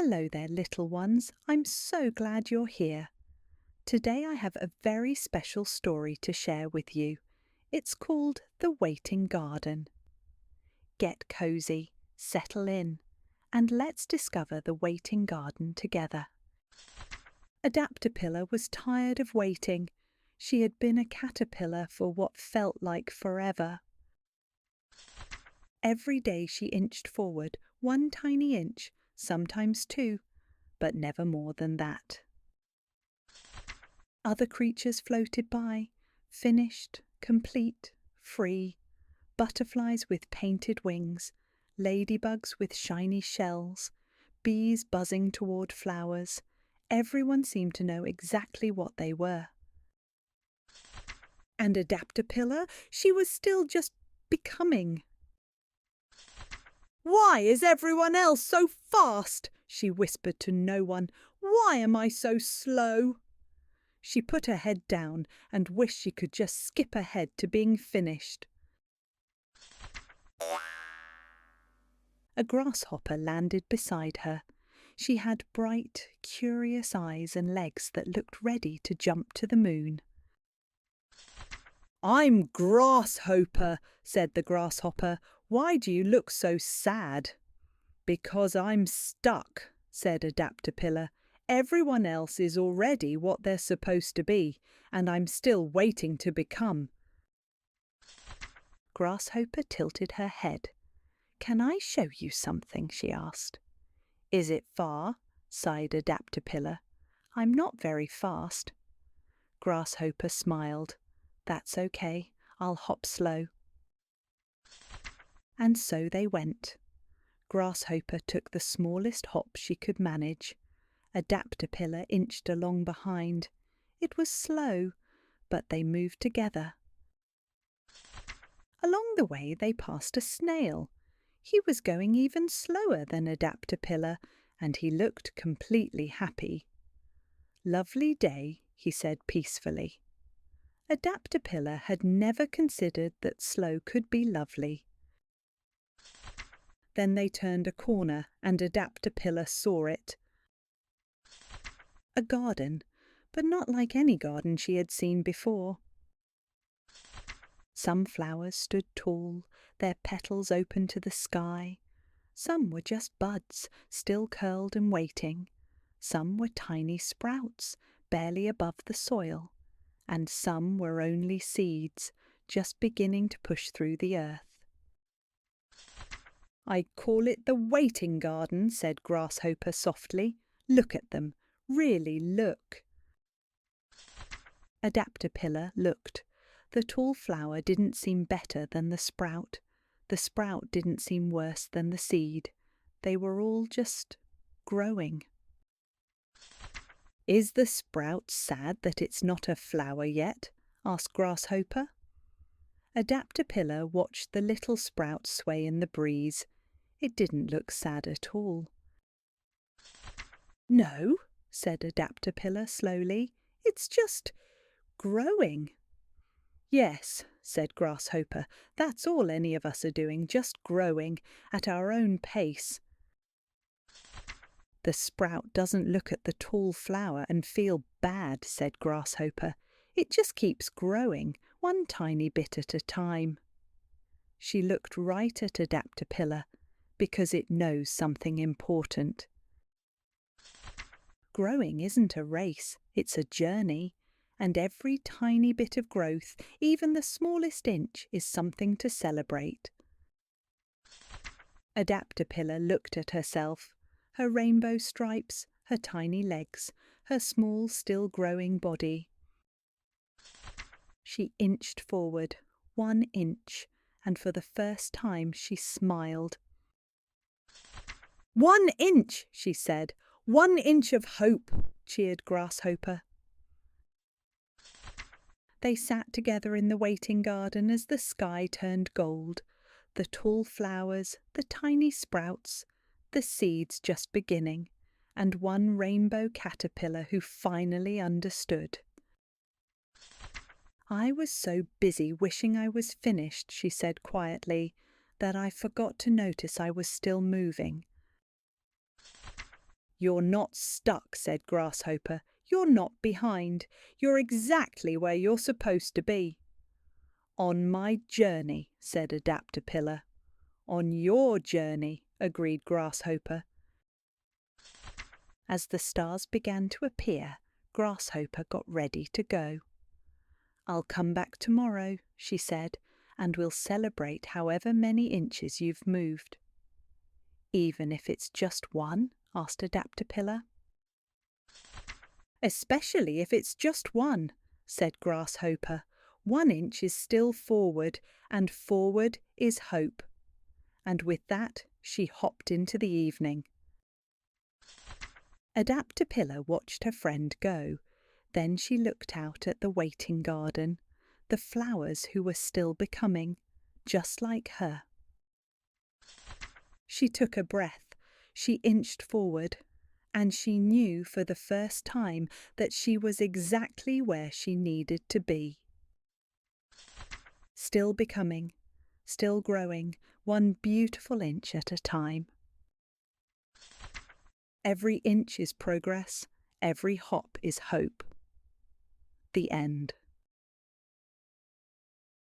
Hello there, little ones. I'm so glad you're here. Today I have a very special story to share with you. It's called The Waiting Garden. Get cozy, settle in, and let's discover the waiting garden together. Adaptapillar was tired of waiting. She had been a caterpillar for what felt like forever. Every day she inched forward, one tiny inch, sometimes two, but never more than that. Other creatures floated by, finished, complete, free. Butterflies with painted wings, ladybugs with shiny shells, bees buzzing toward flowers. Everyone seemed to know exactly what they were. And Adaptapillar, she was still just becoming. "Why is everyone else so fast?" she whispered to no one. "Why am I so slow?" She put her head down and wished she could just skip ahead to being finished. A grasshopper landed beside her. She had bright, curious eyes and legs that looked ready to jump to the moon. "I'm Grasshoper," said the grasshopper. "Why do you look so sad?" "Because I'm stuck," said Adaptapillar. "Everyone else is already what they're supposed to be, and I'm still waiting to become." Grasshopper tilted her head. "Can I show you something?" she asked. "Is it far?" sighed Adaptapillar. "I'm not very fast." Grasshopper smiled. "That's okay. I'll hop slow." And so they went. Grasshopper took the smallest hop she could manage. Adaptapillar inched along behind. It was slow, but they moved together. Along the way they passed a snail. He was going even slower than Adaptapillar, and he looked completely happy. "Lovely day," he said peacefully. Adaptapillar had never considered that slow could be lovely. Then they turned a corner, and Adaptapillar saw it. A garden, but not like any garden she had seen before. Some flowers stood tall, their petals open to the sky. Some were just buds, still curled and waiting. Some were tiny sprouts, barely above the soil. And some were only seeds, just beginning to push through the earth. "I call it the waiting garden," said Grasshopper softly. "Look at them. Really look." Adaptapillar looked. The tall flower didn't seem better than the sprout. The sprout didn't seem worse than the seed. They were all just growing. "Is the sprout sad that it's not a flower yet?" asked Grasshopper. Adaptapillar watched the little sprout sway in the breeze. It didn't look sad at all. "No," said Adaptapillar slowly. "It's just growing." "Yes," said Grasshopper. "That's all any of us are doing, just growing, at our own pace." "The sprout doesn't look at the tall flower and feel bad," said Grasshopper. "It just keeps growing, one tiny bit at a time." She looked right at Adaptapillar, because it knows something important. Growing isn't a race, it's a journey, and every tiny bit of growth, even the smallest inch, is something to celebrate. Adaptapillar looked at herself, her rainbow stripes, her tiny legs, her small, still growing body. She inched forward, 1 inch, and for the first time she smiled. "1 inch," she said. "1 inch of hope," cheered Grasshopper. They sat together in the waiting garden as the sky turned gold. The tall flowers, the tiny sprouts, the seeds just beginning, and one rainbow caterpillar who finally understood. "I was so busy wishing I was finished," she said quietly, "that I forgot to notice I was still moving." "You're not stuck," said Grasshopper. "You're not behind. You're exactly where you're supposed to be." "On my journey," said Adaptapillar. "On your journey," agreed Grasshopper. As the stars began to appear, Grasshopper got ready to go. "I'll come back tomorrow," she said, "and we'll celebrate however many inches you've moved." "Even if it's just one?" asked Adaptapillar. "Especially if it's just one," said Grasshopper. "1 inch is still forward, and forward is hope." And with that she hopped into the evening. Adaptapillar watched her friend go. Then she looked out at the waiting garden, the flowers who were still becoming, just like her. She took a breath, she inched forward, and she knew for the first time that she was exactly where she needed to be. Still becoming, still growing, 1 beautiful inch at a time. Every inch is progress, every hop is hope. The end.